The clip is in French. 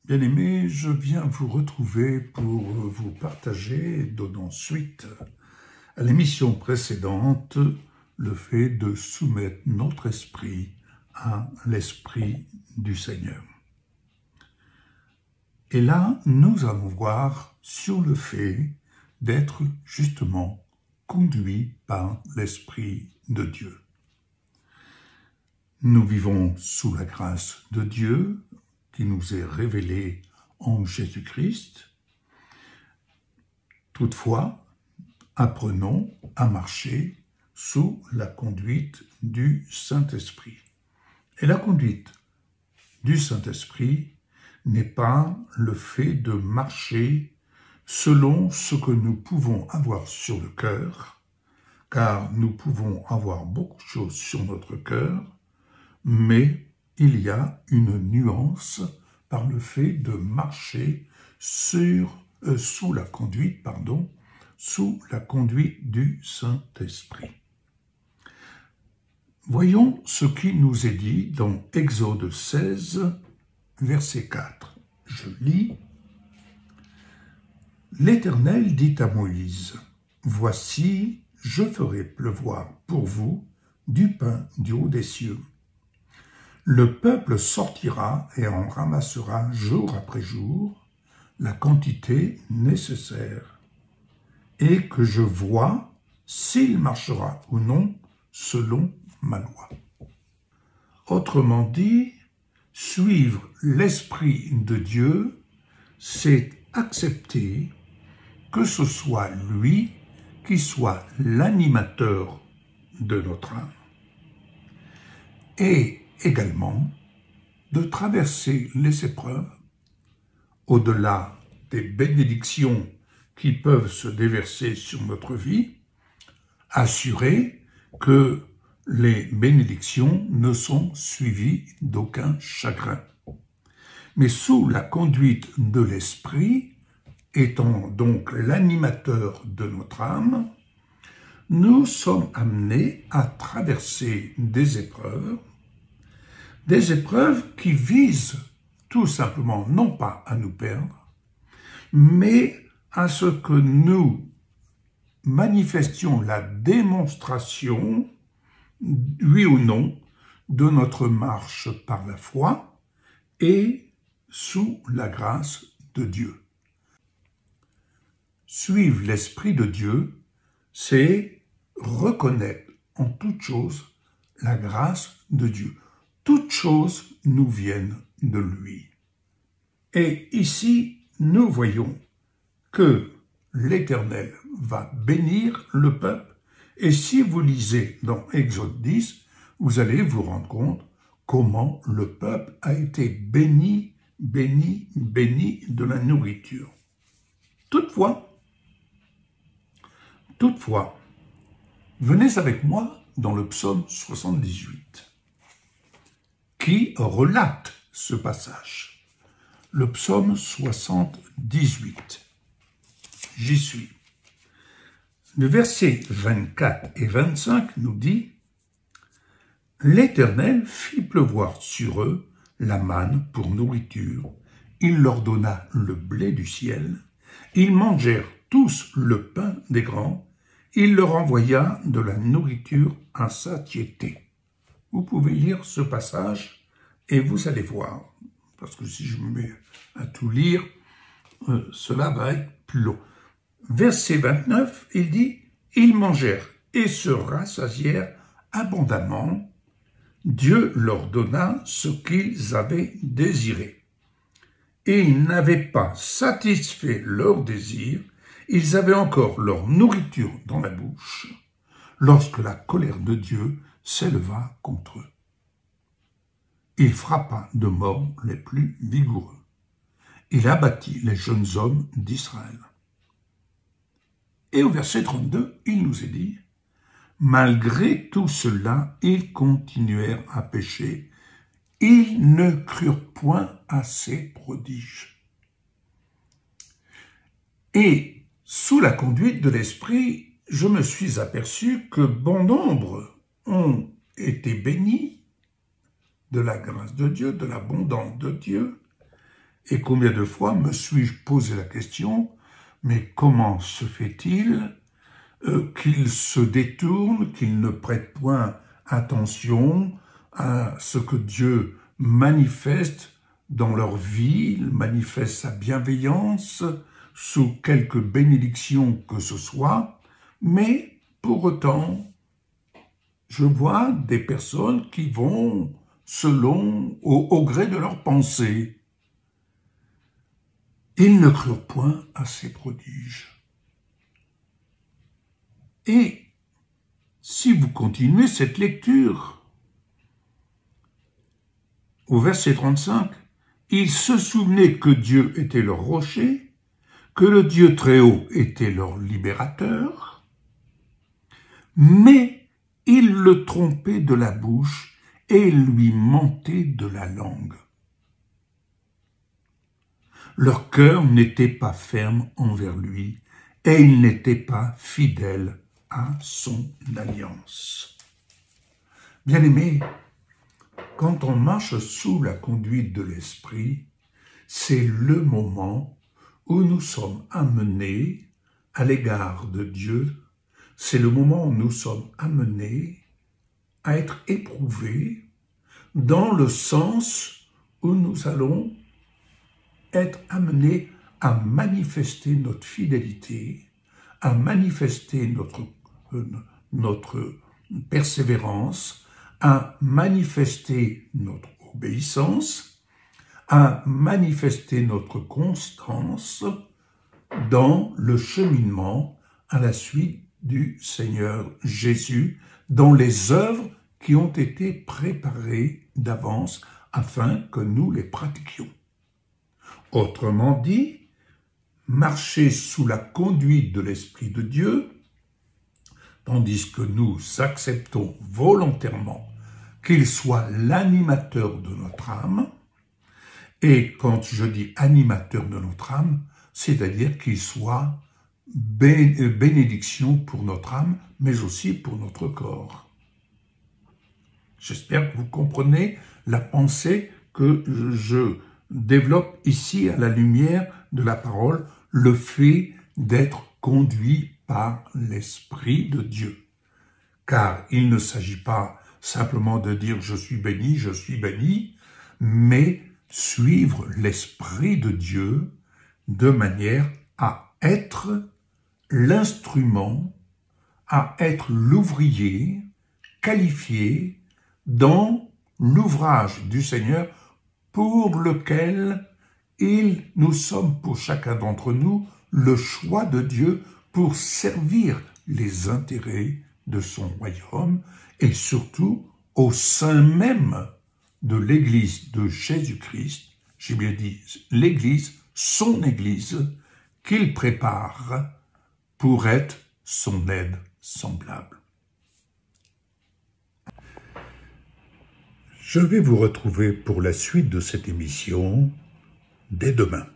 Bien-aimés, je viens vous retrouver pour vous partager, donnant suite à l'émission précédente, le fait de soumettre notre esprit à l'esprit du Seigneur. Et là, nous allons voir sur le fait d'être justement conduit par l'Esprit de Dieu. Nous vivons sous la grâce de Dieu qui nous est révélée en Jésus-Christ. Toutefois, apprenons à marcher sous la conduite du Saint-Esprit. Et la conduite du Saint-Esprit n'est pas le fait de marcher selon ce que nous pouvons avoir sur le cœur, car nous pouvons avoir beaucoup de choses sur notre cœur, mais il y a une nuance par le fait de marcher sous la conduite du Saint-Esprit. Voyons ce qui nous est dit dans Exode 16, verset 4. Je lis. L'Éternel dit à Moïse, « Voici, je ferai pleuvoir pour vous du pain du haut des cieux. Le peuple sortira et en ramassera jour après jour la quantité nécessaire, et que je vois s'il marchera ou non selon ma loi. » Autrement dit, suivre l'Esprit de Dieu, c'est accepter que ce soit lui qui soit l'animateur de notre âme. Et également de traverser les épreuves, au-delà des bénédictions qui peuvent se déverser sur notre vie, assurer que les bénédictions ne sont suivies d'aucun chagrin. Mais sous la conduite de l'Esprit, étant donc l'animateur de notre âme, nous sommes amenés à traverser des épreuves qui visent tout simplement non pas à nous perdre, mais à ce que nous manifestions la démonstration, oui ou non, de notre marche par la foi et sous la grâce de Dieu. Suivre l'Esprit de Dieu, c'est reconnaître en toute chose la grâce de Dieu. Toutes choses nous viennent de lui. Et ici, nous voyons que l'Éternel va bénir le peuple. Et si vous lisez dans Exode 10, vous allez vous rendre compte comment le peuple a été béni de la nourriture. Toutefois, venez avec moi dans le psaume 78, qui relate ce passage. Le psaume 78. J'y suis. Le verset 24 et 25 nous dit « L'Éternel fit pleuvoir sur eux la manne pour nourriture. Il leur donna le blé du ciel. Ils mangèrent tous le pain des grands. Il leur envoya de la nourriture à satiété. » Vous pouvez lire ce passage et vous allez voir, parce que si je me mets à tout lire, cela va être plus long. Verset 29, il dit « Ils mangèrent et se rassasièrent abondamment. Dieu leur donna ce qu'ils avaient désiré. Et ils n'avaient pas satisfait leur désir, ils avaient encore leur nourriture dans la bouche, lorsque la colère de Dieu s'éleva contre eux. Il frappa de mort les plus vigoureux. Il abattit les jeunes hommes d'Israël. » Et au verset 32, il nous est dit « Malgré tout cela, ils continuèrent à pécher. Ils ne crurent point à ses prodiges. » Et sous la conduite de l'Esprit, je me suis aperçu que bon nombre ont été bénis de la grâce de Dieu, de l'abondance de Dieu, Et combien de fois me suis-je posé la question, mais comment se fait-il qu'ils se détournent, qu'ils ne prêtent point attention à ce que Dieu manifeste dans leur vie, il manifeste sa bienveillance sous quelque bénédiction que ce soit, mais pour autant, je vois des personnes qui vont selon, au gré de leurs pensées. Ils ne crurent point à ces prodiges. Et si vous continuez cette lecture, au verset 35, ils se souvenaient que Dieu était leur rocher, que le Dieu très haut était leur libérateur, mais ils le trompaient de la bouche et lui mentaient de la langue. Leur cœur n'était pas ferme envers lui et ils n'étaient pas fidèles à son alliance. Bien-aimés, quand on marche sous la conduite de l'Esprit, c'est le moment où nous sommes amenés à l'égard de Dieu, c'est le moment où nous sommes amenés à être éprouvés dans le sens où nous allons être amenés à manifester notre fidélité, à manifester notre persévérance, à manifester notre obéissance, à manifester notre constance dans le cheminement à la suite du Seigneur Jésus, dans les œuvres qui ont été préparées d'avance afin que nous les pratiquions. Autrement dit, marcher sous la conduite de l'Esprit de Dieu, tandis que nous acceptons volontairement qu'il soit l'animateur de notre âme, et quand je dis animateur de notre âme, c'est-à-dire qu'il soit bénédiction pour notre âme, mais aussi pour notre corps. J'espère que vous comprenez la pensée que je développe ici à la lumière de la parole, le fait d'être conduit par l'Esprit de Dieu. Car il ne s'agit pas simplement de dire « je suis béni », mais suivre l'Esprit de Dieu de manière à être l'instrument, à être l'ouvrier qualifié dans l'ouvrage du Seigneur pour lequel nous sommes pour chacun d'entre nous le choix de Dieu pour servir les intérêts de son royaume et surtout au sein même de l'Église de Jésus-Christ, j'ai bien dit l'Église, son Église, qu'il prépare pour être son aide semblable. Je vais vous retrouver pour la suite de cette émission dès demain.